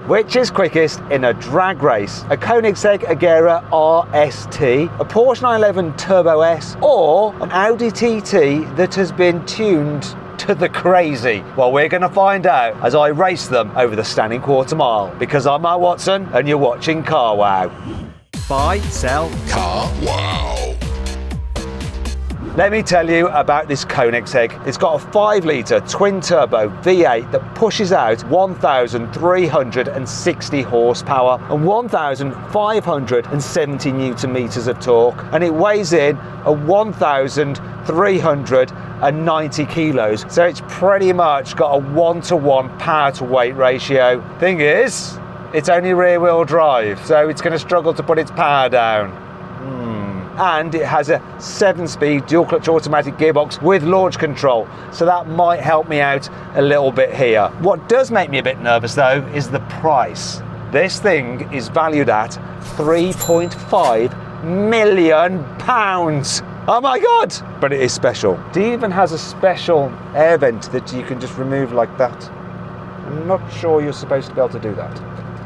Which is quickest in a drag race? A Koenigsegg Agera RST, a Porsche 911 Turbo S, or an Audi TT that has been tuned to the crazy? Well, we're going to find out as I race them over the standing quarter mile, because I'm Mark Watson and you're watching Car Wow. Buy, sell, Car Wow. Let me tell you about this Koenigsegg. It's got a 5-litre twin-turbo V8 that pushes out 1,360 horsepower and 1,570 newton meters of torque, and it weighs in at 1,390 kilos. So it's pretty much got a 1-to-1 power to weight ratio. Thing is, it's only rear-wheel drive, so it's going to struggle to put its power down. And it has a 7-speed dual clutch automatic gearbox with launch control, so that might help me out a little bit here. What does make me a bit nervous though is the price. This thing is valued at £3.5 million. Oh my god! But it is special. It even has a special air vent that you can just remove like that. I'm not sure you're supposed to be able to do that,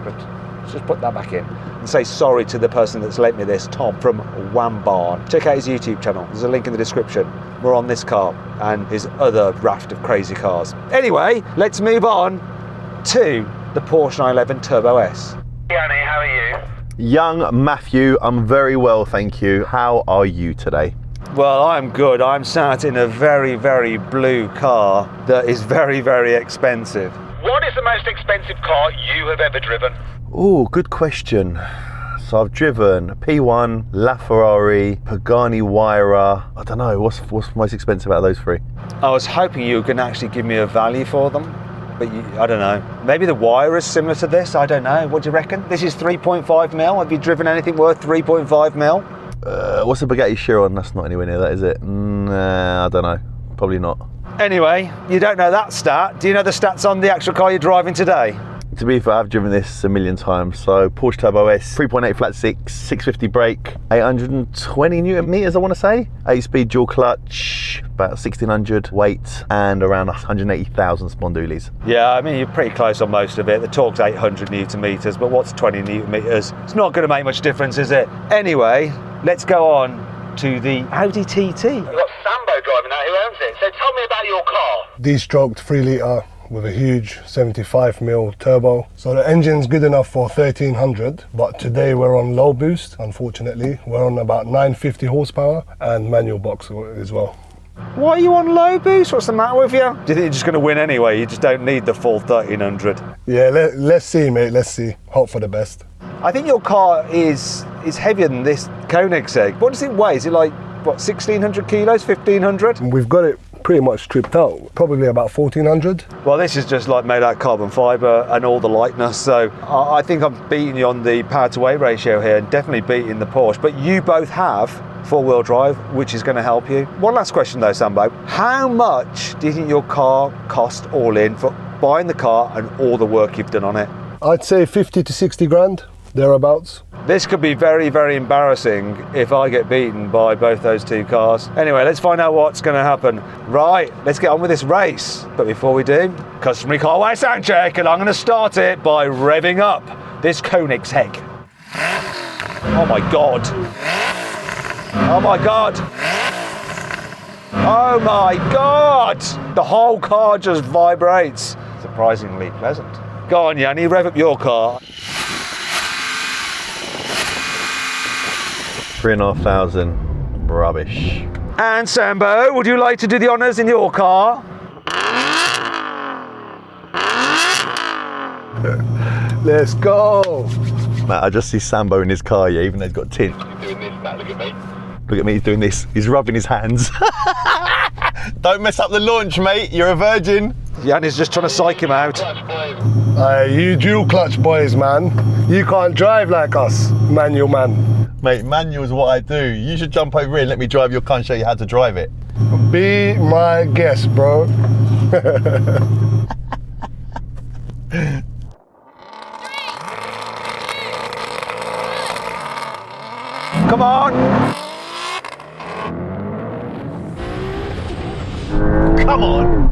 but let's just put that back in and say sorry to the person that's lent me this, Tom from Wambarn. Check out his YouTube channel, there's a link in the description. We're on this car and his other raft of crazy cars. Anyway, let's move on to the Porsche 911 Turbo S. Yanni, how are you? Young Matthew, I'm very well, thank you. How are you today? Well, I'm good. I'm sat in a very, very blue car that is very, very expensive. What is the most expensive car you have ever driven? Oh, good question. So I've driven a P1, LaFerrari, Pagani Huayra. I don't know, what's most expensive out of those three? I was hoping you could actually give me a value for them, but I don't know. Maybe the Huayra is similar to this, I don't know. What do you reckon? This is 3.5 mil. Have you driven anything worth 3.5 mil? What's the Bugatti Chiron? That's not anywhere near that, is it? I don't know, probably not. Anyway, you don't know that stat. Do you know the stats on the actual car you're driving today? To be fair, I've driven this a million times. So Porsche Turbo S, 3.8 flat six, 650 brake, 820 newton meters, I want to say. 8-speed dual clutch, about 1,600 weight, and around 180,000 spondoolies. Yeah, I mean, you're pretty close on most of it. The torque's 800 newton meters, but what's 20 newton meters? It's not going to make much difference, is it? Anyway, let's go on to the Audi TT. We've got Sambo driving now, who owns it. So tell me about your car. D-stroked 3-litre with a huge 75mm turbo. So the engine's good enough for 1300, but today we're on low boost, unfortunately. We're on about 950 horsepower and manual box as well. Why are you on low boost? What's the matter with you? Do you think you're just going to win anyway? You just don't need the full 1300? Yeah, let's see, mate, let's see. Hope for the best. I think your car is heavier than this Koenigsegg. What does it weigh? Is it like, what, 1,600 kilos, 1,500? We've got it pretty much stripped out, probably about 1,400. Well, this is just like made out of carbon fibre and all the lightness, so I think I'm beating you on the power to weight ratio here and definitely beating the Porsche, but you both have four-wheel drive, which is going to help you. One last question though, Sambo. How much do you think your car cost all in for buying the car and all the work you've done on it? I'd say 50 to 60 grand, thereabouts. This could be very, very embarrassing if I get beaten by both those two cars. Anyway, let's find out what's going to happen. Right, let's get on with this race. But before we do, customary Car Wow sound check, and I'm going to start it by revving up this Koenigsegg. Oh my God. Oh my God. Oh my God. The whole car just vibrates. Surprisingly pleasant. Go on, Yanni, rev up your car. 3,500, rubbish. And Sambo, would you like to do the honours in your car? Let's go. Matt, I just see Sambo in his car, yeah, even though he's got tint. He's doing this, Matt, look at me. Look at me, he's doing this. He's rubbing his hands. Don't mess up the launch, mate. You're a virgin. Yanni's just trying to psych him out. You dual clutch boys, man. You can't drive like us, manual man. Mate, manual is what I do. You should jump over here and let me drive your car and show you how to drive it. Be my guest, bro. Come on! Come on!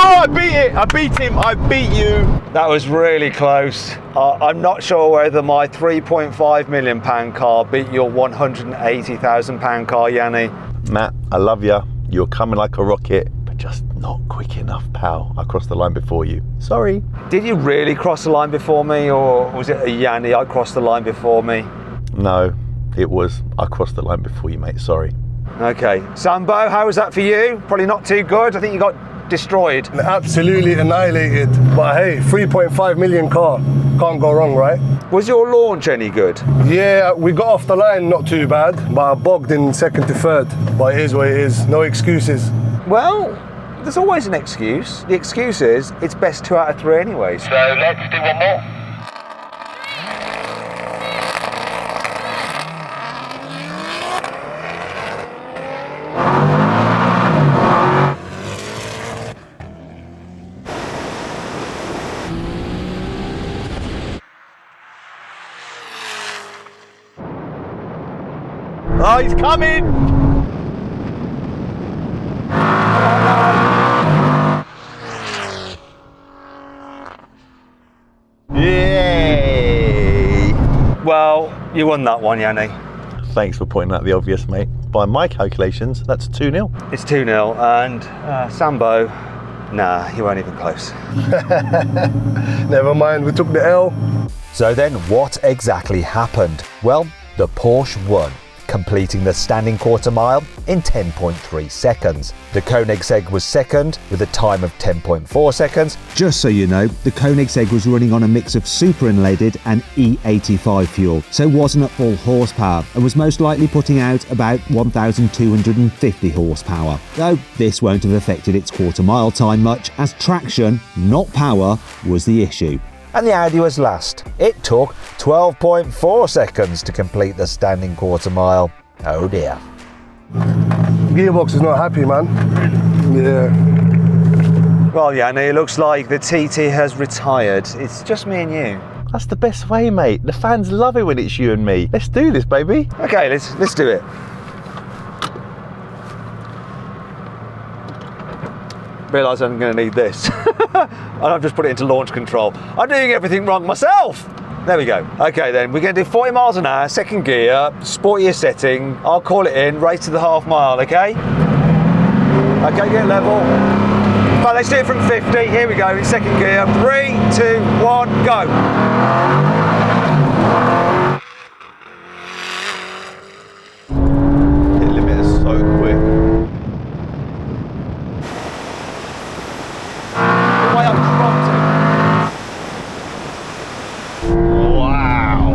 I beat it! I beat him! I beat you! That was really close. I'm not sure whether my £3.5 million car beat your £180,000 car, Yanni. Matt, I love you. You're coming like a rocket, but just not quick enough, pal. I crossed the line before you. Sorry. Did you really cross the line before me, or was it a Yanni, I crossed the line before me? No, it was. I crossed the line before you, mate. Sorry. Okay. Sambo, how was that for you? Probably not too good. I think you got destroyed. Absolutely annihilated. But hey, 3.5 million car. Can't go wrong, right? Was your launch any good? Yeah, we got off the line not too bad, but I bogged in second to third. But it is what it is. No excuses. Well, there's always an excuse. The excuse is it's best 2 out of 3 anyways. So let's do one more. Oh, he's coming! Yay! Well, you won that one, Yanni. Thanks for pointing out the obvious, mate. By my calculations, that's 2-0. It's 2-0, and Sambo, nah, you weren't even close. Never mind, we took the L. So then what exactly happened? Well, the Porsche won, completing the standing quarter mile in 10.3 seconds. The Koenigsegg was second with a time of 10.4 seconds. Just so you know, the Koenigsegg was running on a mix of super unleaded and E85 fuel, so wasn't at full horsepower and was most likely putting out about 1,250 horsepower. Though this won't have affected its quarter mile time much, as traction, not power, was the issue. And the Audi was last. It took 12.4 seconds to complete the standing quarter mile. Oh dear. Gearbox is not happy, man. Yeah. Well, Yanni, it looks like the TT has retired. It's just me and you. That's the best way, mate. The fans love it when it's you and me. Let's do this, baby. Okay, let's do it. Realise I'm going to need this. And I've just put it into launch control. I'm doing everything wrong myself. There we go. Okay then, we're going to do 40 miles an hour, second gear, sportier setting. I'll call it in, race to the half mile, okay? Okay, get level. Right, let's do it from 50. Here we go, in second gear. 3, 2, 1, go. Hit limit is so quick. Way up front. Wow.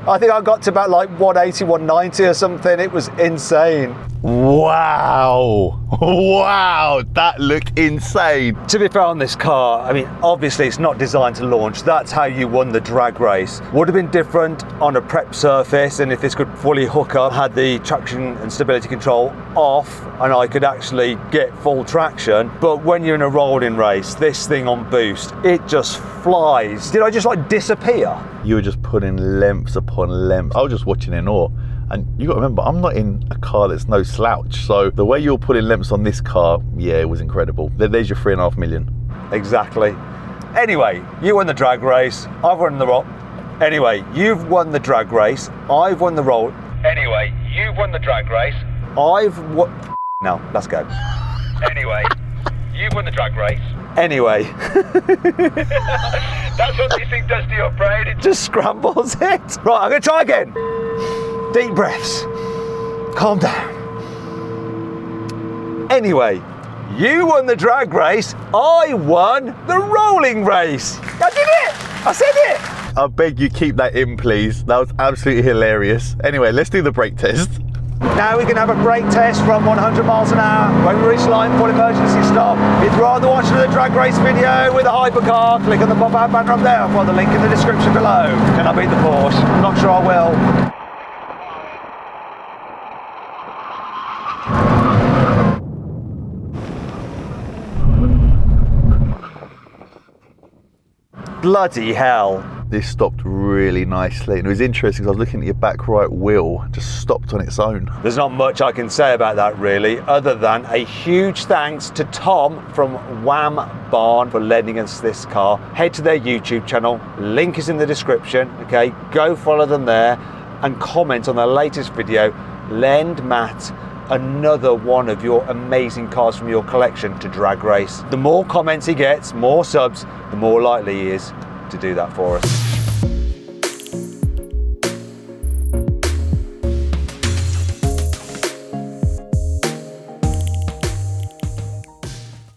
I think I got to about like 180, 190 or something. It was insane. Wow. Wow, that looked insane. To be fair on this car, I mean, obviously it's not designed to launch. That's how you won the drag race. Would have been different on a prep surface, and if this could fully hook up, had the traction and stability control off, and I could actually get full traction. But when you're in a rolling race, this thing on boost, it just flies. Did I just like disappear? You were just putting lengths upon lengths. I was just watching in awe. And you got to remember, I'm not in a car that's no slouch. So the way you're putting lengths on this car, yeah, it was incredible. There's your 3.5 million. Exactly. Anyway, you won the drag race. I've won the roll. Anyway, you've won the drag race. I've won the roll. Anyway, you've won the drag race. I've won. Now, let's go. Anyway, you've won the drag race. Anyway. That's what this thing does to your brain. It Just scrambles it. Right, I'm going to try again. Deep breaths. Calm down. Anyway, you won the drag race. I won the rolling race. I did it. I said it. I beg you keep that in, please. That was absolutely hilarious. Anyway, let's do the brake test. Now we can have a brake test from 100 miles an hour. When we reach line, full emergency stop. If you'd rather watch the drag race video with a hypercar, click on the pop-out banner up there. I'll put the link in the description below. Can I beat the Porsche? I'm not sure I will. Bloody hell. this stopped really nicely. And it was interesting because I was looking at your back right wheel, just stopped on its own. There's not much I can say about that really, other than a huge thanks to Tom from Wham Barn for lending us this car. Head to their YouTube channel, link is in the description, okay? Go follow them there and comment on their latest video. Lend Matt another one of your amazing cars from your collection to drag race. The more comments he gets, more subs, the more likely he is to do that for us.